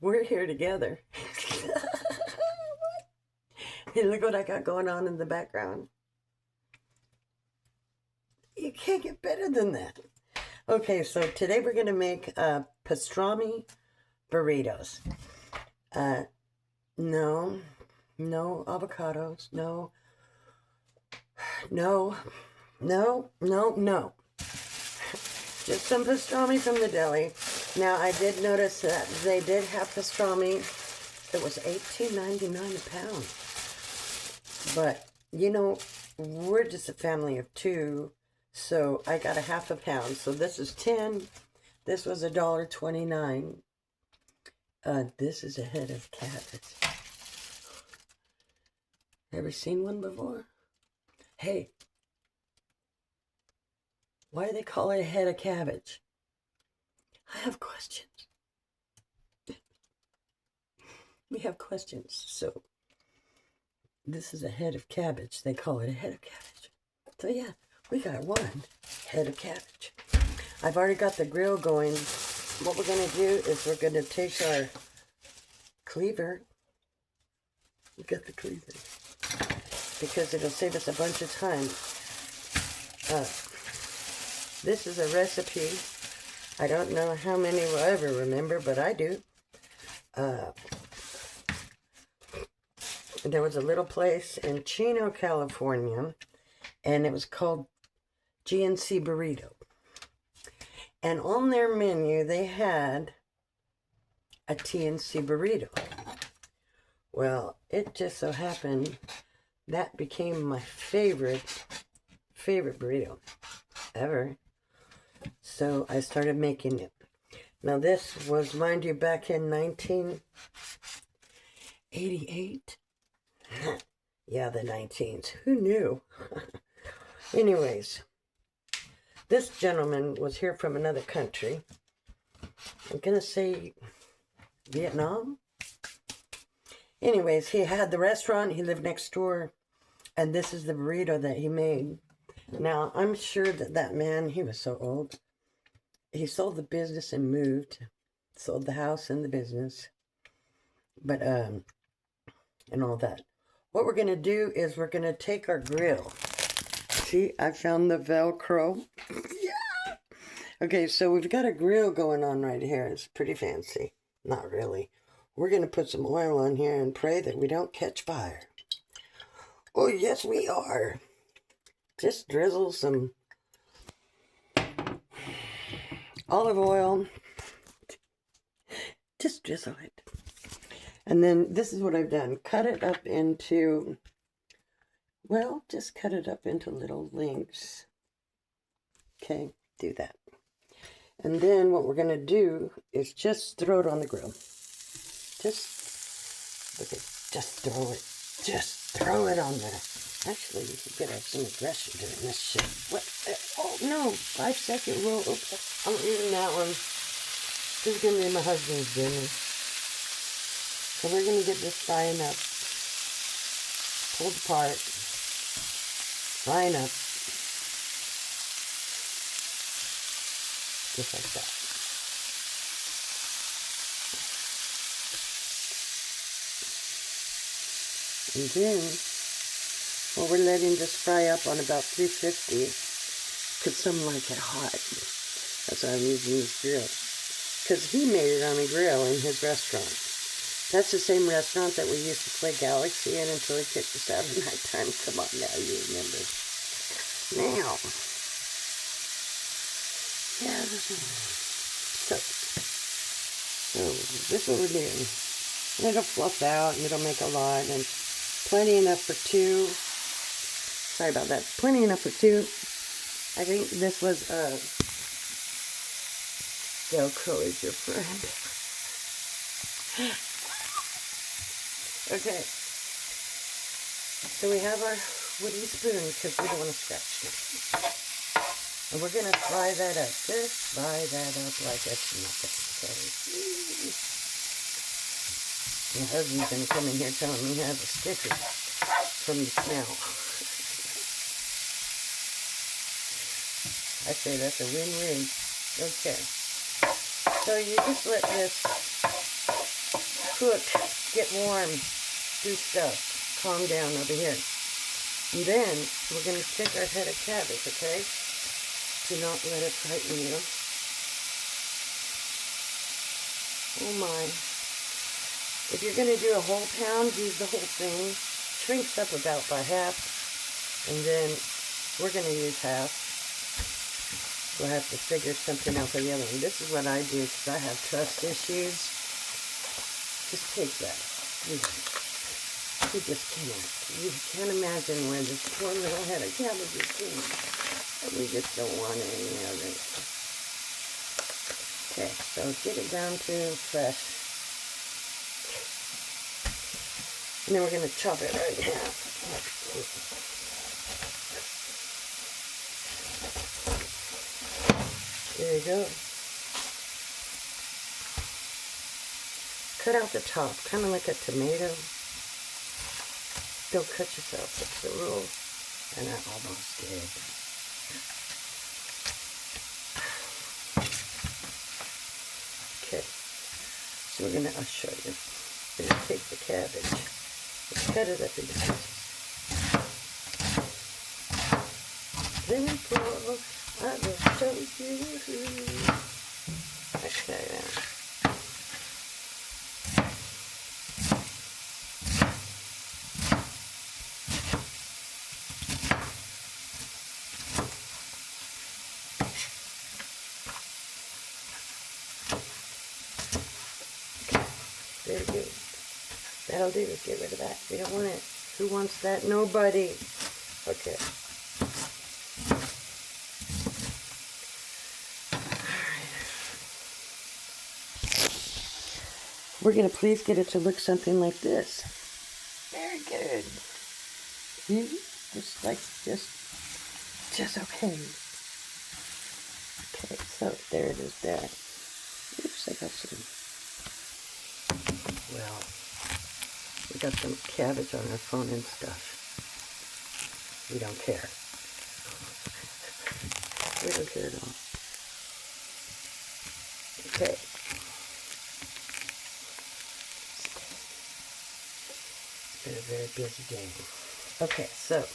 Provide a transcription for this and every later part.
We're here together. Hey, look what I got going on in the background. You can't get better than that. Okay, so today we're going to make pastrami burritos. No avocados. No. Just some pastrami from the deli. Now, I did notice that they did have pastrami that was $18.99 a pound. But, you know, we're just a family of two, so I got a half a pound. So this is 10. This was $1.29. This is a head of cabbage. Ever seen one before? Hey, why do they call it a head of cabbage? I have questions. We have questions. So, this is a head of cabbage. They call it a head of cabbage. So yeah, we got one head of cabbage. I've already got the grill going. What we're going to do is we're going to take our cleaver. We got the cleaver. Because it'll save us a bunch of time. This is a recipe. I don't know how many will ever remember, but I do. There was a little place in Chino, California, and it was called GNC Burrito. And on their menu, they had a TNC burrito. Well, it just so happened that became my favorite burrito ever. So I started making it. Now this was, mind you, back in 1988. Yeah, the 19s. Who knew? Anyways, this gentleman was here from another country. I'm going to say Vietnam. Anyways, he had the restaurant. He lived next door. And this is the burrito that he made. Now, I'm sure that man, he was so old. He sold the business and moved. Sold the house and the business. But, and all that. What we're going to do is we're going to take our grill. See, I found the Velcro. Yeah! Okay, so we've got a grill going on right here. It's pretty fancy. Not really. We're going to put some oil on here and pray that we don't catch fire. Oh, yes, we are. Just drizzle some olive oil. Just drizzle it. And then this is what I've done. Cut it up into, well, just cut it up into little links. Okay, do that. And then what we're going to do is just throw it on the grill. Just throw it. Just throw it on there. Actually, you could have some aggression doing this shit. What? Oh, no. 5-second rule. Oops. I'm eating that one. This is going to be my husband's dinner. So we're going to get this frying up. Pulled apart. Frying up. Just like that. And then, well, we're letting this fry up on about 350, because some like it hot. That's why I'm using this grill. Because he made it on a grill in his restaurant. That's the same restaurant that we used to play Galaxy in until he kicked us out at nighttime. Come on now, you remember. Now, yeah, so this is what we're doing. And it'll fluff out and it'll make a lot, and plenty enough for two. Sorry about that. Plenty enough for two. I think this was, Velcro is your friend. Okay. So we have our wooden spoon because we don't want to scratch it. And we're going to fry that up. Just fry that up like it's nothing. Okay. My husband's going to come in here telling me he has a sticker from the smell. I say that's a win-win. Okay. So you just let this cook, get warm, do stuff, calm down over here. And then we're going to stick our head of cabbage, okay? Do not let it frighten you. Oh my. If you're going to do a whole pound, use the whole thing. Shrinks up about by half. And then we're going to use half. We'll have to figure something out for the other one. This is what I do because I have trust issues. Just take that. You just can't. You can't imagine where this poor little head of cabbage is going. And we just don't want any of it. Okay, so get it down to fresh. And then we're going to chop it right in half. There you go. Cut out the top, kind of like a tomato. Don't cut yourself, that's the rule. And I almost did. Okay, so we're gonna, I'll show you. We're gonna take the cabbage, let's cut it up into pieces. Simple, I will show you. Okay, very good. That'll do. Get rid of that. We don't want it. Who wants that? Nobody. Okay. We're going to please get it to look something like this. Very good. See? Just okay. Okay, so there it is there. Oops, I got some. Well, we got some cabbage on our phone and stuff. We don't care. We don't care at all. Okay. It's been a very busy day. Okay, so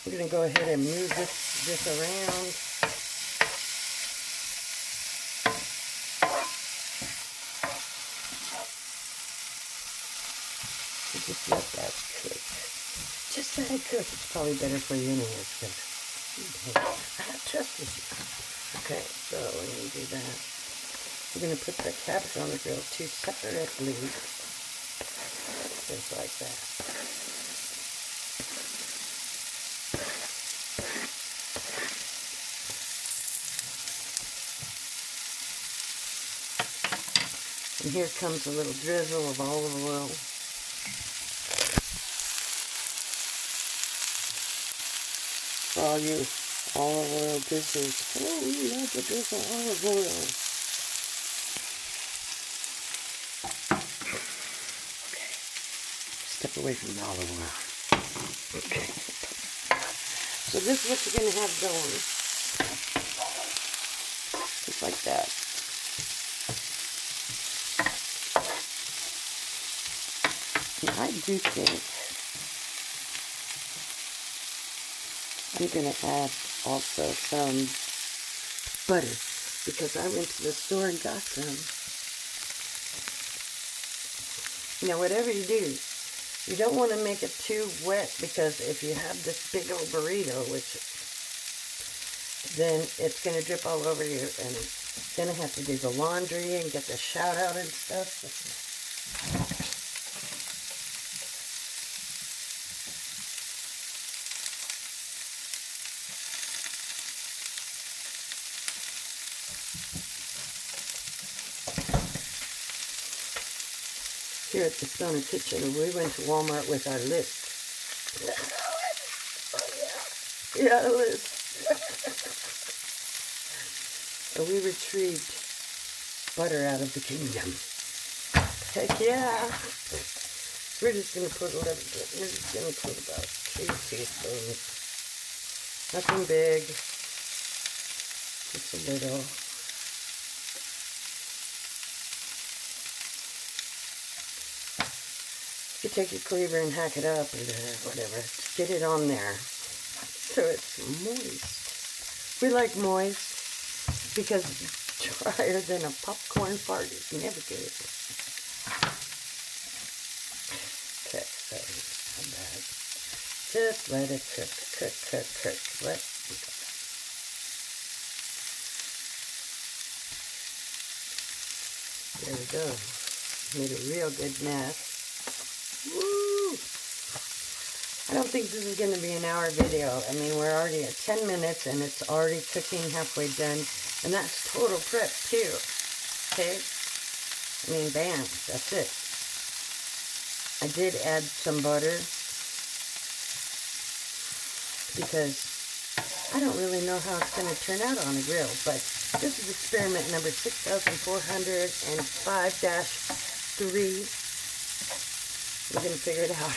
we're going to go ahead and move this around. Just let that cook. Just let it cook. It's probably better for you anyways. I have trust issues. Okay, so we're going to do that. We're going to put the cabbage on the grill separately. Just like that. And here comes a little drizzle of olive oil. For all you olive oil drizzles. Oh, we love to drizzle olive oil. Okay. Step away from the olive oil. Okay. So this is what you're going to have going. Just like that. And I do think I'm going to add also some butter because I went to the store and got some. Now, whatever you do, you don't want to make it too wet because if you have this big old burrito, then it's going to drip all over you and then I have to do the laundry and get the shout out and stuff. Here at the Stoner Kitchen, we went to Walmart with our list. Oh, yeah, a list. And we retrieved butter out of the kingdom. Heck yeah. We're just going to put a little bit. We're just going to put about 3 teaspoons. Nothing big. Just a little. could take your cleaver and hack it up or whatever. Just get it on there so it's moist. We like moist because drier than a popcorn fart is never good. Okay, so come back. Just let it cook, cook, cook, cook. There we go. Made a real good mess. Woo! I don't think this is going to be an hour video. I mean, we're already at 10 minutes and it's already cooking, halfway done. And that's total prep too. Okay? I mean, bam, that's it. I did add some butter because I don't really know how it's going to turn out on a grill, but this is experiment number 6405-3. We're going to figure it out.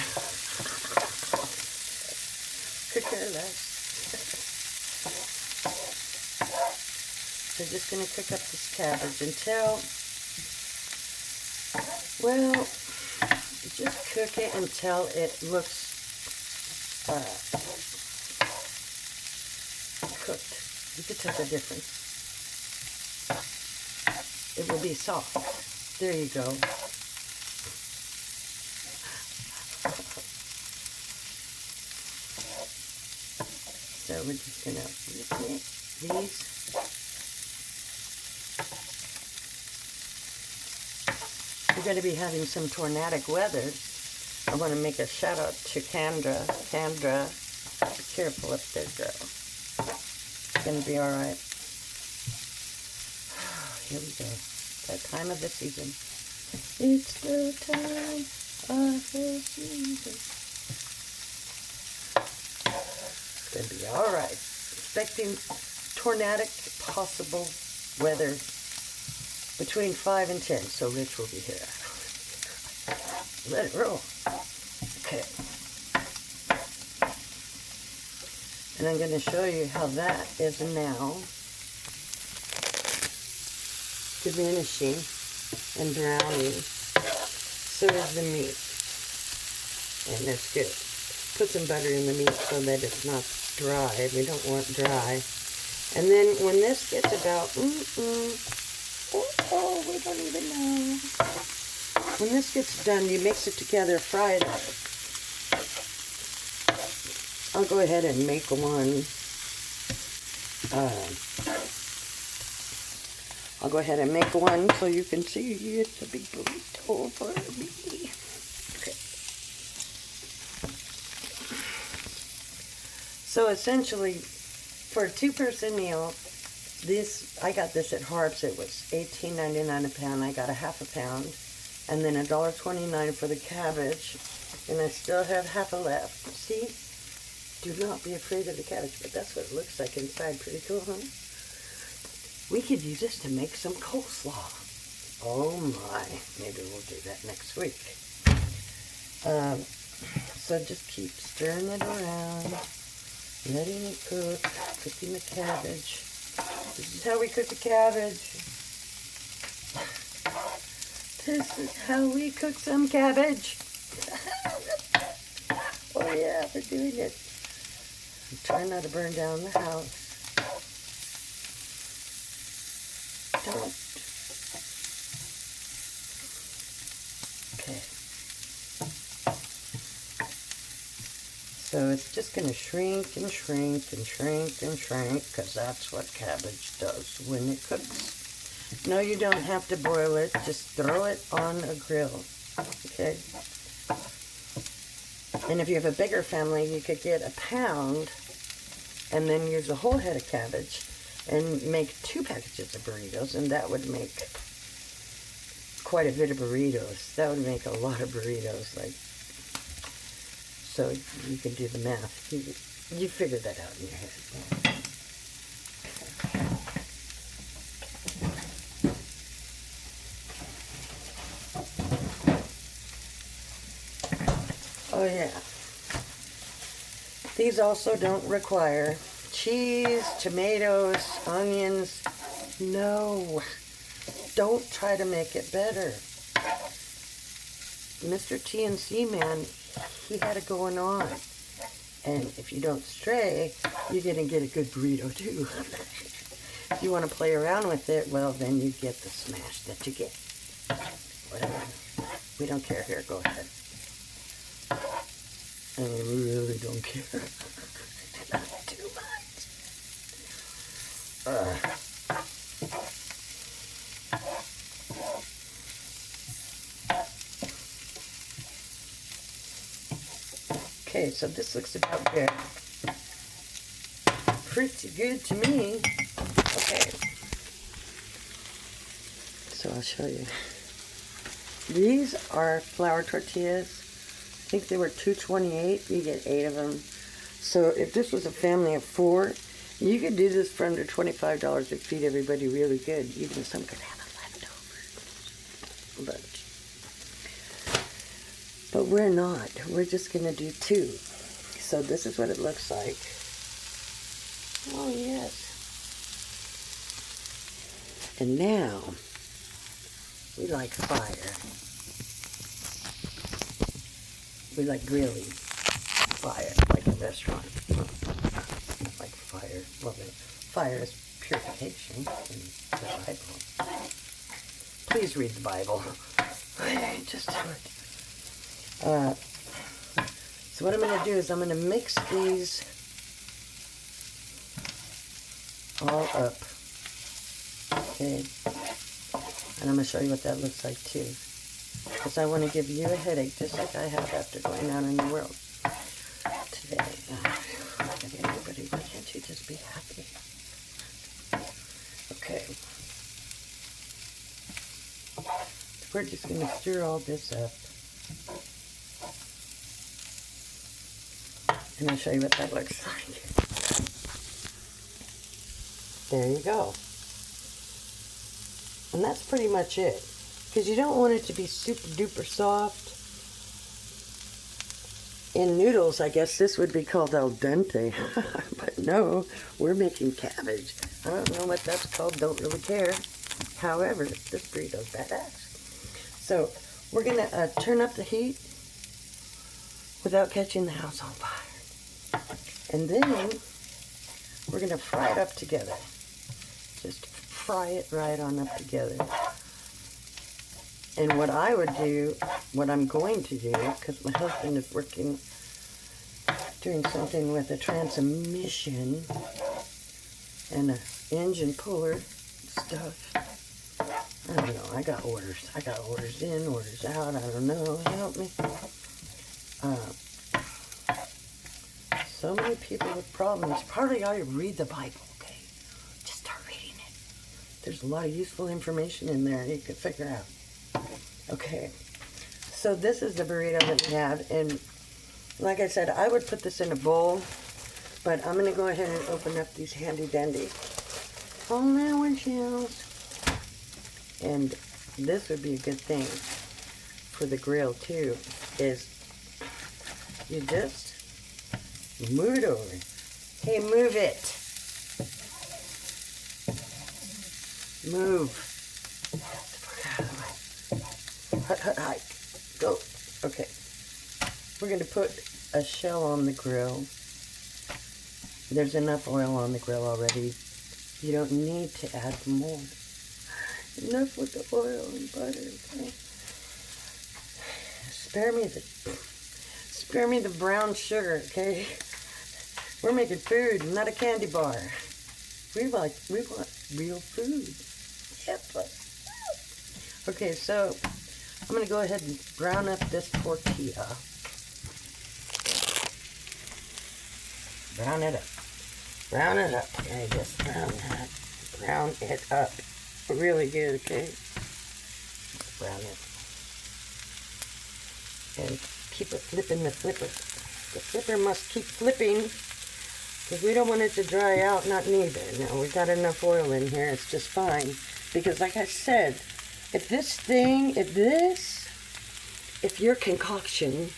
Could care less. So just going to cook up this cabbage until, well, just cook it until it looks cooked. You can tell the difference. It will be soft. There you go. So we're just going to mix these. We're going to be having some tornadic weather. I want to make a shout out to Kendra. Kendra, be careful up there, girl. It's going to be all right. Here we go. That time of the season. It's the time of the season. It's going to be all right. Expecting tornadic possible weather between 5 and 10. So Rich will be here. Let it roll. Okay. And I'm going to show you how that is now diminishing and browning. So is the meat. And that's good. Put some butter in the meat so that it's not dry. We don't want dry. And then when this gets about, we don't even know. When this gets done, you mix it together, fry it up. I'll go ahead and make one. I'll go ahead and make one so you can see it's a big burrito for me. Okay. So essentially, for a 2-person meal, I got this at Harps. It was $18.99 a pound. I got a half a pound, and then $1.29 for the cabbage, and I still have half a left. See? Do not be afraid of the cabbage, but that's what it looks like inside. Pretty cool, huh? We could use this to make some coleslaw. Oh my! Maybe we'll do that next week. So just keep stirring it around, letting it cook, cooking the cabbage. This is how we cook the cabbage. This is how we cook some cabbage. Oh yeah, we're doing it. I'm trying not to burn down the house. Don't. Okay. So it's just going to shrink and shrink and shrink and shrink, because that's what cabbage does when it cooks. No, you don't have to boil it. Just throw it on a grill. Okay? And if you have a bigger family, you could get a pound and then use a whole head of cabbage and make 2 packages of burritos, and that would make quite a bit of burritos. That would make a lot of burritos, like, so you can do the math. You figure that out in your head. Oh yeah. These also don't require cheese, tomatoes, onions. No. Don't try to make it better. Mr. TNC man, he had it going on. And if you don't stray, you're going to get a good burrito too. If you want to play around with it, well, then you get the smash that you get. Whatever. We don't care here. Go ahead. I really don't care. Not too much. Okay, so this looks about good. Pretty good to me. Okay. So I'll show you. These are flour tortillas. I think they were $2.28. You get 8 of them. So if this was a family of 4, you could do this for under $25 to feed everybody really good. Even some could have a leftover. But we're not. We're just going to do 2. So this is what it looks like. Oh, yes. And now, we like fire. We like grilling fire, like a restaurant. Like fire. Well, fire is purification in the Bible. Please read the Bible. Just do it. So what I'm going to do is I'm going to mix these all up. Okay. And I'm going to show you what that looks like too. Because I want to give you a headache just like I have after going out in the world today. Everybody, why can't you just be happy? Okay. We're just going to stir all this up. And I'll show you what that looks like. There you go. And that's pretty much it. Because you don't want it to be super duper soft. In noodles, I guess this would be called al dente. But no, we're making cabbage. I don't know what that's called, don't really care. However, this burrito's badass. So, we're going to turn up the heat without catching the house on fire. And then, we're going to fry it up together. Just fry it right on up together. And what I would do, what I'm going to do, because my husband is working, doing something with a transmission and an engine puller stuff. I don't know, I got orders. I got orders in, orders out, I don't know, help me. So many people with problems. Probably ought to read the Bible, okay? Just start reading it. There's a lot of useful information in there you can figure out. Okay, so this is the burrito that we have, and like I said, I would put this in a bowl, but I'm going to go ahead and open up these handy-dandy flour shells, and this would be a good thing for the grill, too, is you just move it over. Hey, move it. Move. Hi. Go. Okay. We're going to put a shell on the grill. There's enough oil on the grill already. You don't need to add more. Enough with the oil and butter, okay? Spare me the brown sugar, okay? We're making food, not a candy bar. We want real food. Yep. Okay, so I'm going to go ahead and brown up this tortilla. Brown it up. Brown it up. Okay, just brown it up. Really good, okay? Brown it. And keep it flipping the flipper. The flipper must keep flipping because we don't want it to dry out, not neither. Now, we've got enough oil in here. It's just fine. Because like I said, if your concoction,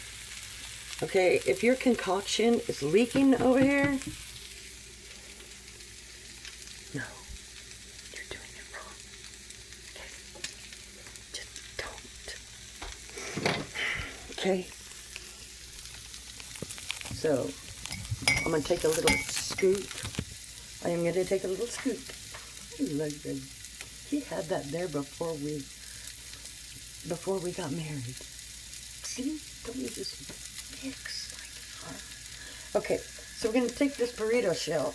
okay, if your concoction is leaking over here, no, you're doing it wrong. Okay, just don't. Okay. So, I'm going to take a little scoop. I am going to take a little scoop. Look good. He had that there before we got married. See? Don't you just mix like that? Okay, so we're going to take this burrito shell.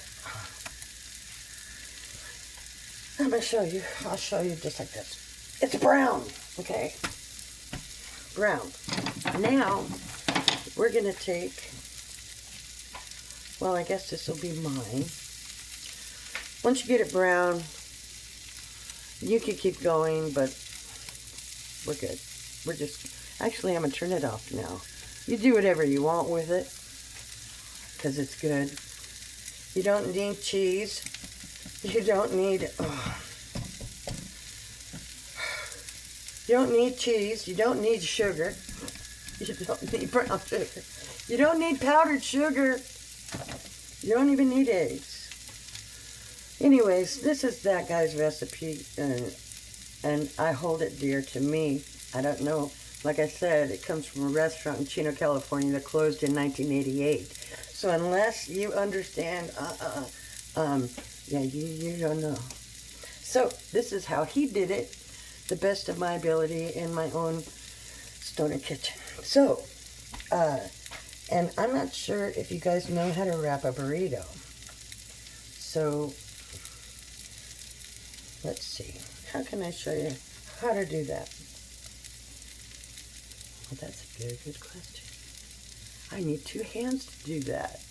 I'm going to show you. I'll show you just like this. It's brown, okay? Brown. Now, we're going to take, well, I guess this will be mine. Once you get it brown, you can keep going, but we're good. We're just, actually, I'm going to turn it off now. You do whatever you want with it, because it's good. You don't need cheese. You don't need, you don't need cheese. You don't need sugar. You don't need brown sugar. You don't need powdered sugar. You don't even need eggs. Anyways, this is that guy's recipe, and I hold it dear to me. I don't know. Like I said, it comes from a restaurant in Chino, California that closed in 1988. So unless you understand, yeah, you don't know. So this is how he did it, the best of my ability in my own stoner kitchen. So, and I'm not sure if you guys know how to wrap a burrito. So, let's see. How can I show you how to do that? Well, that's a very good question. I need 2 hands to do that.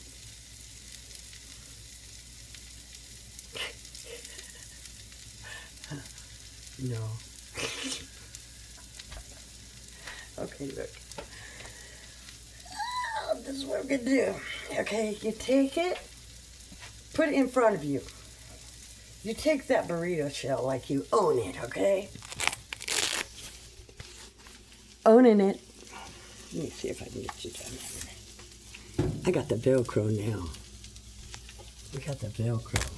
No. Okay, look. This is what we're going to do. Okay, you take it, put it in front of you. You take that burrito shell like you own it, okay? Owning it. Let me see if I can get you done. I got the Velcro now. We got the Velcro.